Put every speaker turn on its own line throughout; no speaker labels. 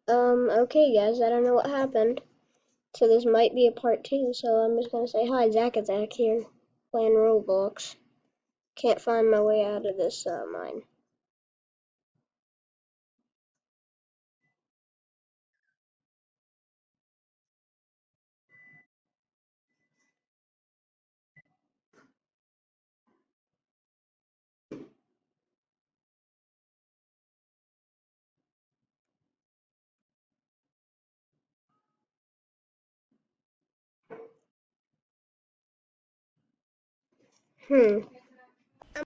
Okay guys, I don't know what happened. So this might be a part two, so I'm just gonna say hi, Zakazak here, playing Roblox. Can't find my way out of this mine. Hmm.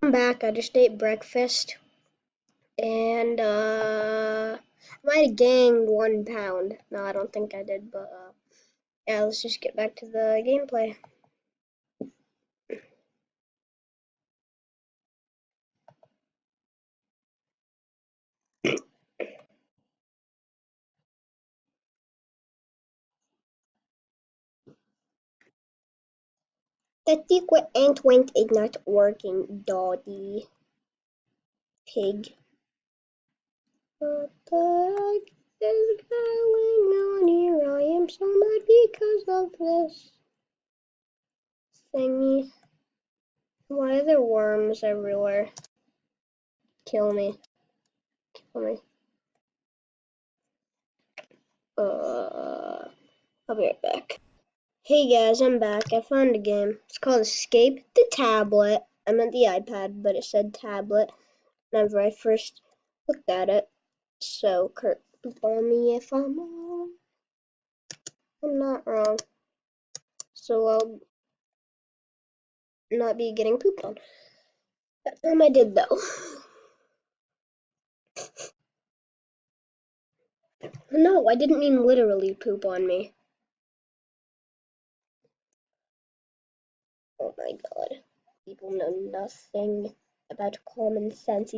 I'm back. I just ate breakfast and I might have gained 1 pound. No, I don't think I did, but yeah, let's just get back to the gameplay. The secret ant wink is not working, Dottie. Pig. What the heck is going on here? I am so mad because of this thingy. Why are there worms everywhere? Kill me. Kill me. I'll be right back. Hey guys, I'm back. I found a game. It's called Escape the Tablet. I meant the iPad, but it said tablet whenever I first looked at it. So, Kurt, tell me if I'm wrong. I'm not wrong. So I'll not be getting pooped on. That time I did though. No, I didn't mean literally poop on me. Oh my god. People know nothing about common sense.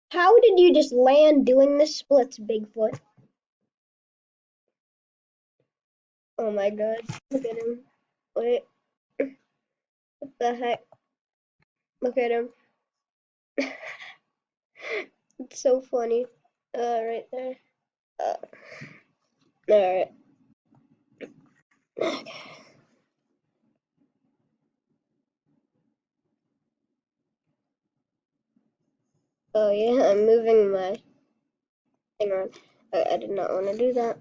How did you just land doing the splits, Bigfoot? Oh my god. Look at him. Wait, what the heck? Look at him. It's so funny. Right there. Alright. Oh yeah, I'm moving my thing around. I did not want to do that.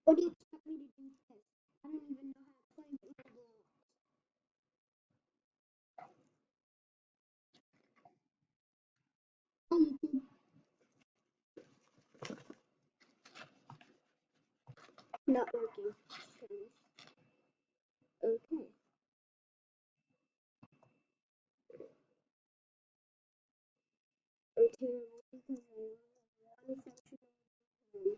What do you expect me to do this? I don't even know how to play Roblox. Not working. Okay. I'm terrible because I only have one section of the room.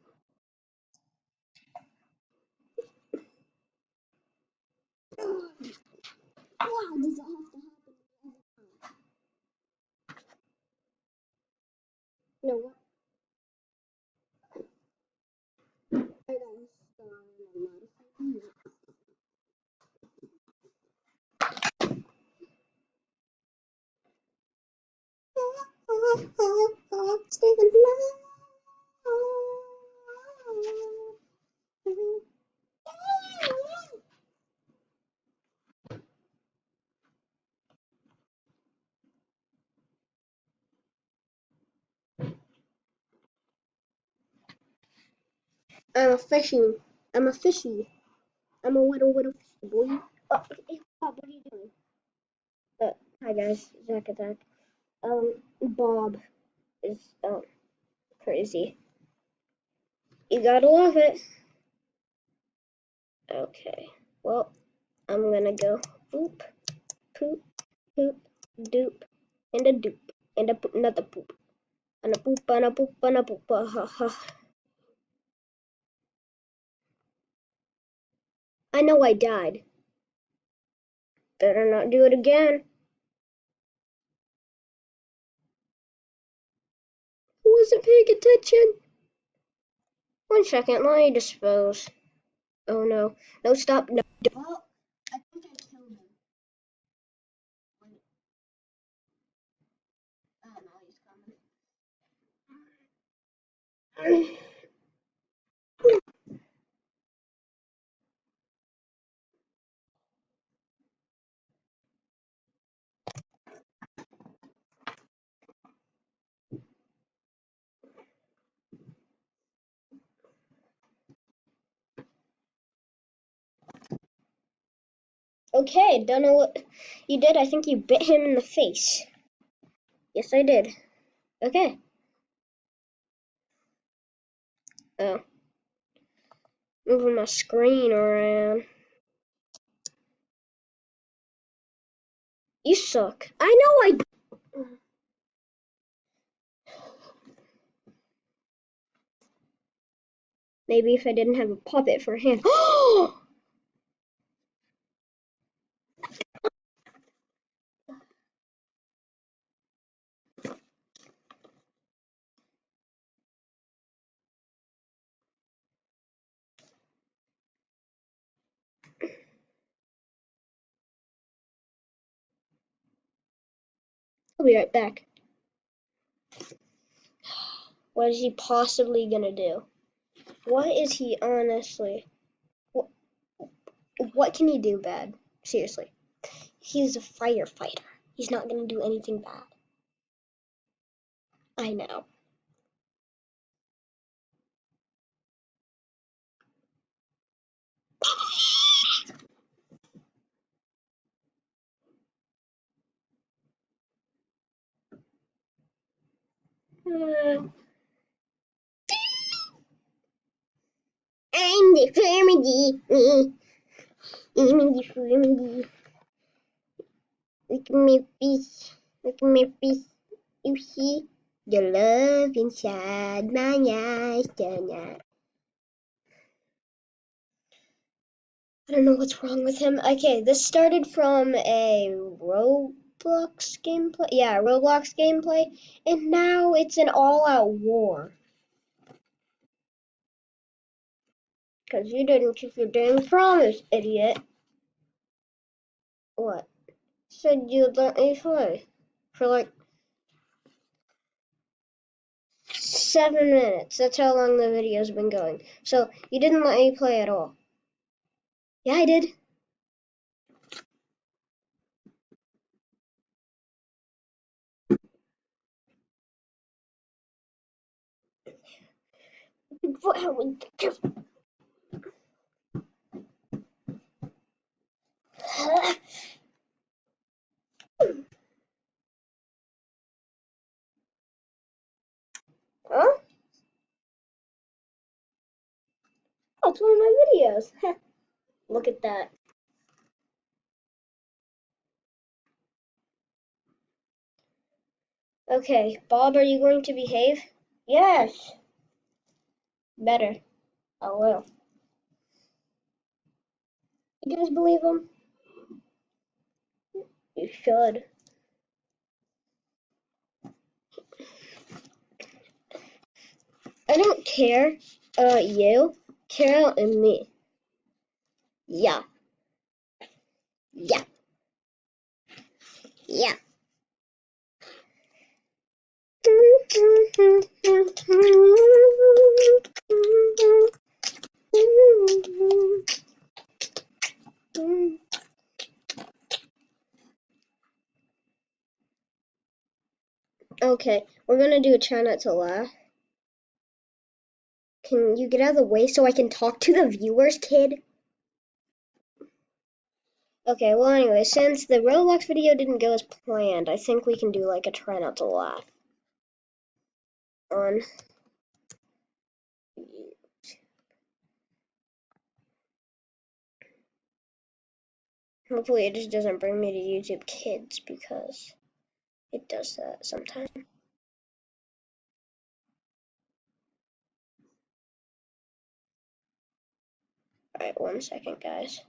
Why does it have to happen every time? You know what? I got stuck on a lot of things. Stephen I'm a fishy. I'm a fishy. I'm a little fishy boy. Oh, hey, Bob, what are you doing? Uh, Hi guys, Zack Attack. Bob is crazy. You gotta love it. Okay, well, I'm gonna go poop, poop, poop, doop, and a doop, and a poop, another poop, and a poop, and a poop, and a poop, ha ha. I know I died. Better not do it again. Who wasn't paying attention? 1 second, let me dispose. Oh no. No, stop. No. Well, I think I killed him. Wait. Oh no, he's coming. Okay, don't know what you did. I think you bit him in the face. Yes, I did. Okay. Oh, moving my screen around. You suck. I know I. Maybe if I didn't have a puppet for a hand. I'll be right back. What is he possibly gonna do? What is he honestly? What can he do bad? Seriously. He's a firefighter. He's not gonna do anything bad. I know. I'm the family. I'm the family. Look at my face. Look at my face. You see the love inside my eyes tonight. I don't know what's wrong with him. Okay, this started from a Roblox gameplay. Yeah, Roblox gameplay. And now it's an all-out war. Because you didn't keep your damn promise, idiot. What? Said you'd let me play. For like 7 minutes. That's how long the video's been going. So, you didn't let me play at all. Yeah, I did. Huh? Oh, it's one of my videos. Look at that. Okay, Bob, are you going to behave? Yes. Better. I will. You guys believe him? You should. I don't care about you. Care about me. Yeah. Yeah. Yeah. Okay, we're gonna do a try not to laugh. Can you get out of the way so I can talk to the viewers, kid? Okay, well anyway, since the Roblox video didn't go as planned, I think we can do like a try not to laugh on Hopefully it just doesn't bring me to YouTube Kids because it does that sometimes. Alright, 1 second, guys.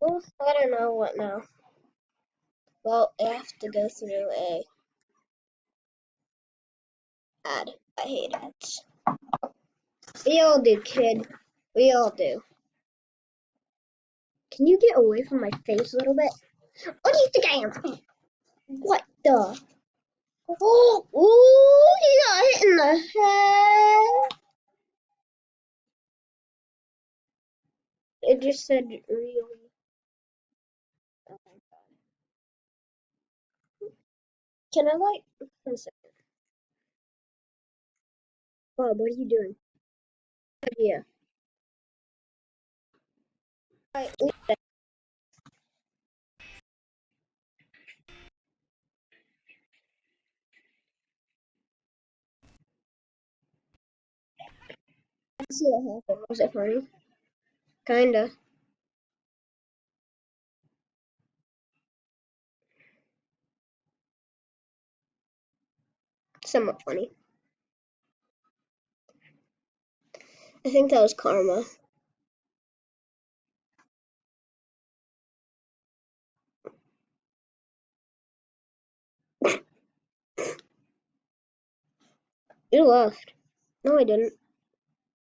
Well, I don't know what now. Well, I have to go through a ad. I hate ads. We all do, kid. We all do. Can you get away from my face a little bit? What do you think I am? What the? Oh, ooh, he got hit in the head. It just said really. Oh my god. Can I like? 1 second. Bob, what are you doing? Yeah. Alright, let's see what happened. Was it funny? Kinda. Somewhat funny. I think that was karma. You left. No, I didn't.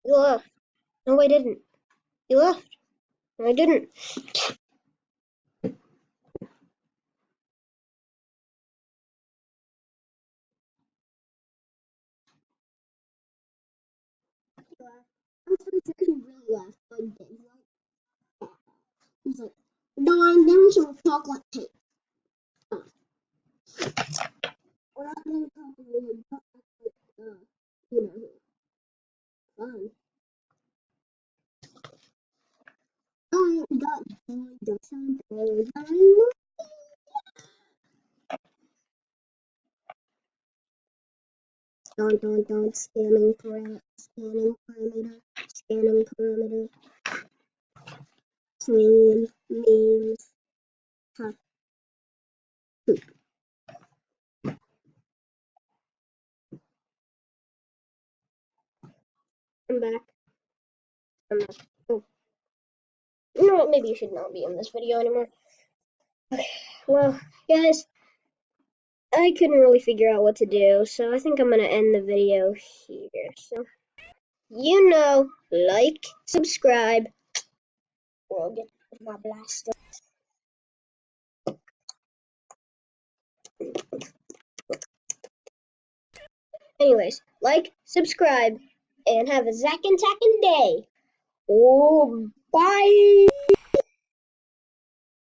You left. No, I didn't. You left. No, I didn't. I'm pretty sure he really left. Like, did he's like, no, I'm getting some chocolate cake. Oh. We're not going to talk about it, but you know, fun. I got the sample. Don't, scanning parameter, scanning parameter, clean, means, ha, poop. I'm back. I'm back. Oh, you know what? Maybe you should not be in this video anymore. Okay, well, guys, I couldn't really figure out what to do, so I think I'm gonna end the video here. So, you know, like, subscribe, or I'll get my blaster. Anyways, like, subscribe, and have a Zack and Tack day. Oh, bye!